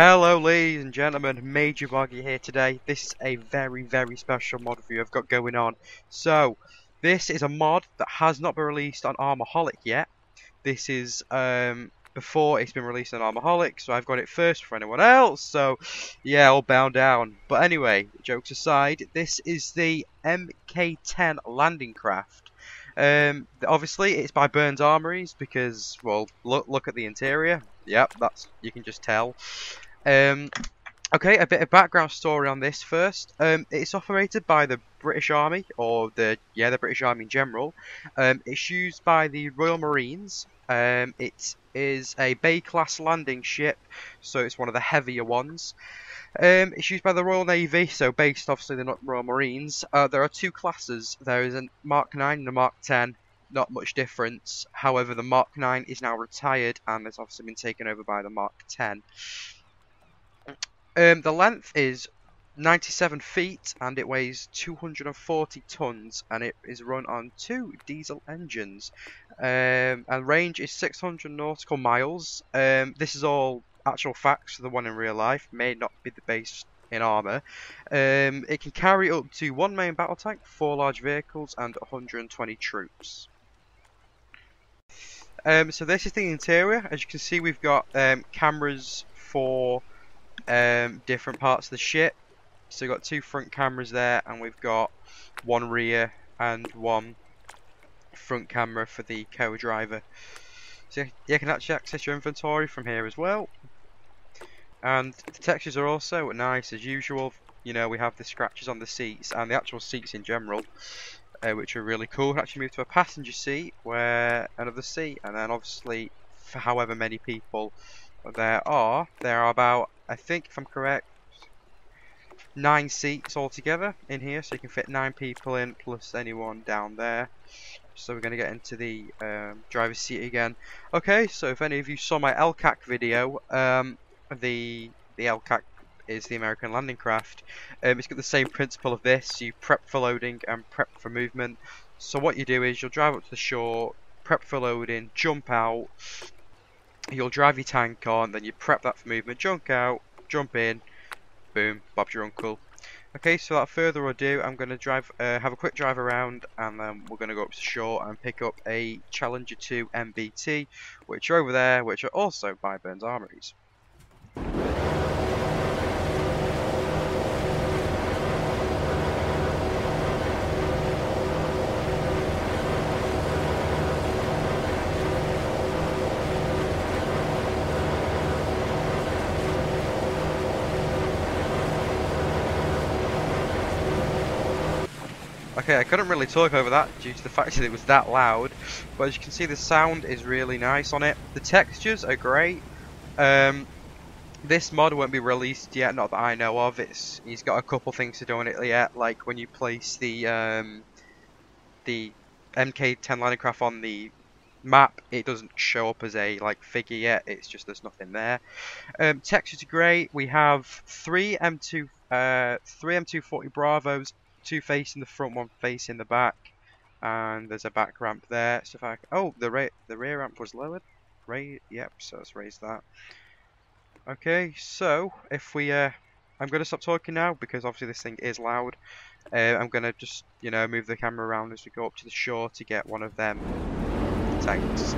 Hello ladies and gentlemen, Major Boggie here today. This is a very special mod review I've got going on. So, this is a mod that has not been released on ARMA yet. This is before it's been released on ARMA, so I've got it first for anyone else. So, yeah, all bound down. But anyway, jokes aside, this is the MK10 Landing Craft. Obviously it's by Burns Armories because, well, look at the interior. Yep, you can just tell. Okay, a bit of background story on this first. It's operated by the British Army, or the British Army in general. It's used by the Royal Marines. It is a Bay class landing ship, so it's one of the heavier ones. It's used by the Royal Navy, so based obviously the Royal Marines. There are two classes. There is a Mark 9 and a Mark 10. Not much difference. However, the Mark 9 is now retired and has obviously been taken over by the Mark 10. The length is 97 feet and it weighs 240 tons and it is run on 2 diesel engines. And range is 600 nautical miles. This is all actual facts, the one in real life may not be the base in ARMA. It can carry up to 1 main battle tank, 4 large vehicles and 120 troops. So this is the interior. As you can see, we've got cameras for different parts of the ship. So we've got 2 front cameras there, and we've got 1 rear and 1 front camera for the co-driver. So you can actually access your inventory from here as well. And the textures are also nice as usual. You know, we have the scratches on the seats and the actual seats in general, which are really cool. We actually move to a passenger seat, where another seat, and then obviously for however many people there are about, I think if I'm correct, 9 seats altogether in here, so you can fit 9 people in plus anyone down there. So we're going to get into the driver's seat again. Okay, so if any of you saw my LCAC video, the LCAC is the American Landing Craft. It's got the same principle of this. You prep for loading and prep for movement. So what you do is you'll drive up to the shore, prep for loading, jump out, you'll drive your tank on, then you prep that for movement, jump out, jump in, boom, Bob's your uncle. Okay, so without further ado, I'm going to have a quick drive around, and then we're going to go up to shore and pick up a Challenger 2 MBT, which are over there, which are also by Burns Armories. Okay, I couldn't really talk over that due to the fact that it was that loud, but as you can see, the sound is really nice on it. The textures are great. This mod won't be released yet, not that I know of. He's got a couple things to do on it yet, like when you place the MK10 Landing Craft on the map, it doesn't show up as a figure yet. It's just there's nothing there. Textures are great. We have 3 M240 Bravos. 2 facing the front, 1 facing the back, and there's a back ramp there. So if the rear ramp was lowered. Yep. So let's raise that. Okay. So if we, I'm gonna stop talking now because obviously this thing is loud. I'm gonna just move the camera around as we go up to the shore to get one of them tanks.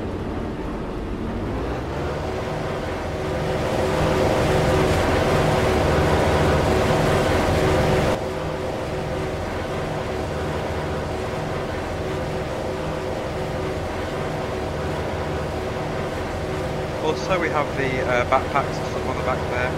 Also, we have the backpacks and stuff on the back there.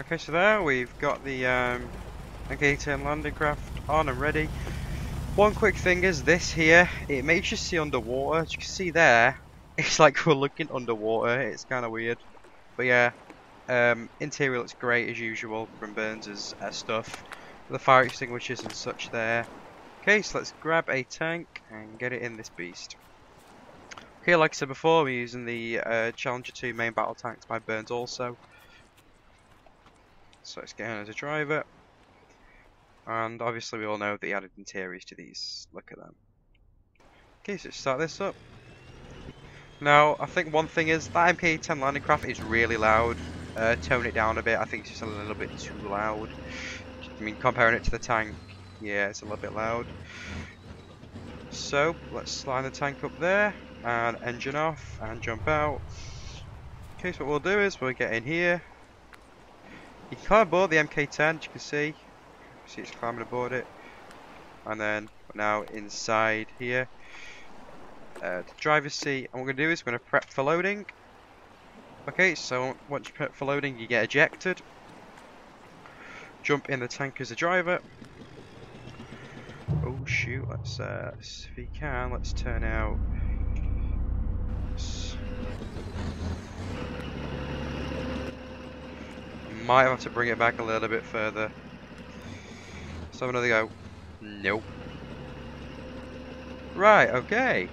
Okay, so there we've got the MK10 Landing Craft on and ready. One quick thing is this here, it makes you see underwater. As you can see there, it's like we're looking underwater. It's kind of weird. But yeah, interior looks great as usual from Burns' stuff. The fire extinguishers and such there. Okay, so let's grab a tank and get it in this beast. Okay, like I said before, we're using the Challenger 2 main battle tanks by Burns also. So let's get in as a driver. And obviously we all know the added interiors to these. Look at them. Okay, so let's start this up. Now, I think one thing is that MK10 Landing Craft is really loud. Tone it down a bit. I think it's just a little bit too loud. I mean, comparing it to the tank, yeah, it's a little bit loud. So, let's line the tank up there, and engine off, and jump out. Okay, so what we'll do is we'll get in here. You can climb aboard the MK10, as you can see. See it's climbing aboard it. And then, we're now inside here. The driver's seat, and what we're going to do is we're going to prep for loading. Okay, so once you prep for loading, you get ejected. Jump in the tank as a driver. Oh shoot, let's if you can, let's turn out. Might have to bring it back a little bit further. Let's have another go. Nope. Right, okay.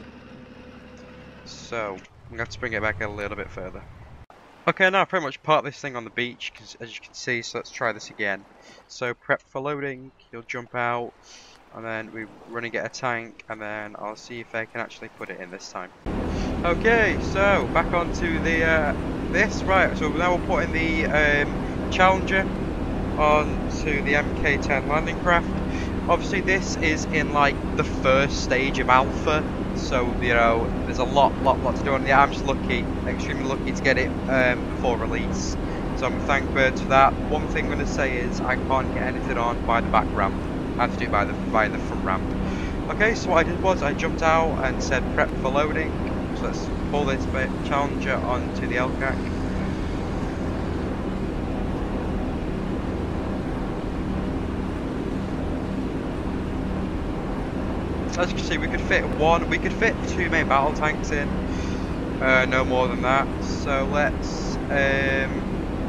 So, I'm gonna have to bring it back a little bit further. Okay, now I pretty much parked this thing on the beach, as you can see, so let's try this again. So, prep for loading, you'll jump out, and then we run and get a tank, and then I'll see if I can actually put it in this time. Okay, so, back onto the, this, right, so now we're putting the, Challenger onto the MK10 Landing Craft. Obviously this is in like the first stage of alpha, so you know there's a lot to do on the. I'm just lucky, extremely lucky to get it before release, so I'm thank Bird for that. One thing I'm going to say is I can't get anything on by the back ramp. I have to do it by the front ramp. Okay, so what I did was I jumped out and said prep for loading. So let's pull this bit Challenger onto the LCAC. As you can see, we could fit two main battle tanks in, no more than that. So let's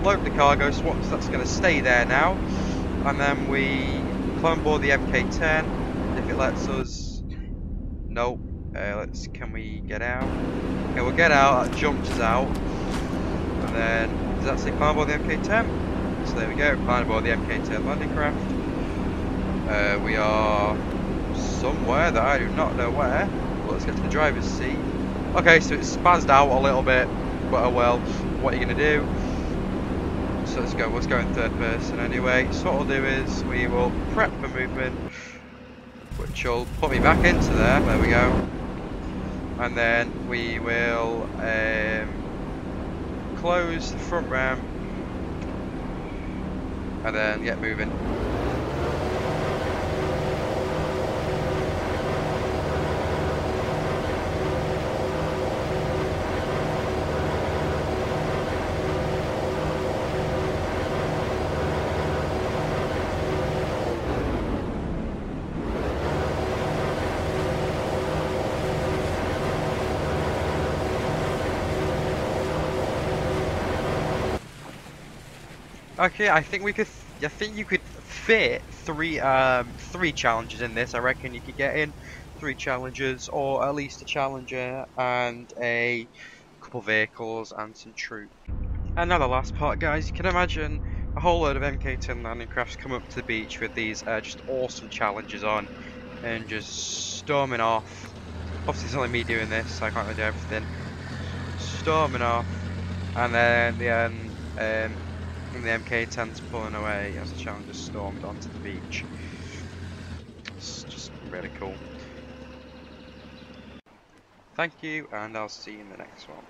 load the cargo swaps. That's going to stay there now, and then we climb aboard the MK10 if it lets us. Nope. Can we get out? Okay, we'll get out. That jumps us out, and then does that say climb aboard the MK10? So there we go. Climb aboard the MK10 Landing Craft. We are somewhere that I do not know where. Well, let's get to the driver's seat. Okay, so it's spazzed out a little bit, but oh well, what are you going to do? So let's go in third person anyway. So what we'll do is we will prep for movement, which will put me back into there. There we go. And then we will close the front ramp and then get moving. Okay, I think you could fit three challenges in this. I reckon you could get in 3 challenges, or at least a challenger and a couple vehicles and some troops. And now the last part, guys. You can imagine a whole load of MK10 Landing Crafts come up to the beach with these just awesome challenges on, and just storming off. Obviously, it's only me doing this, so I can't really do everything. Storming off, and then the MK10's pulling away as the Challenger stormed onto the beach. It's just really cool. Thank you, and I'll see you in the next one.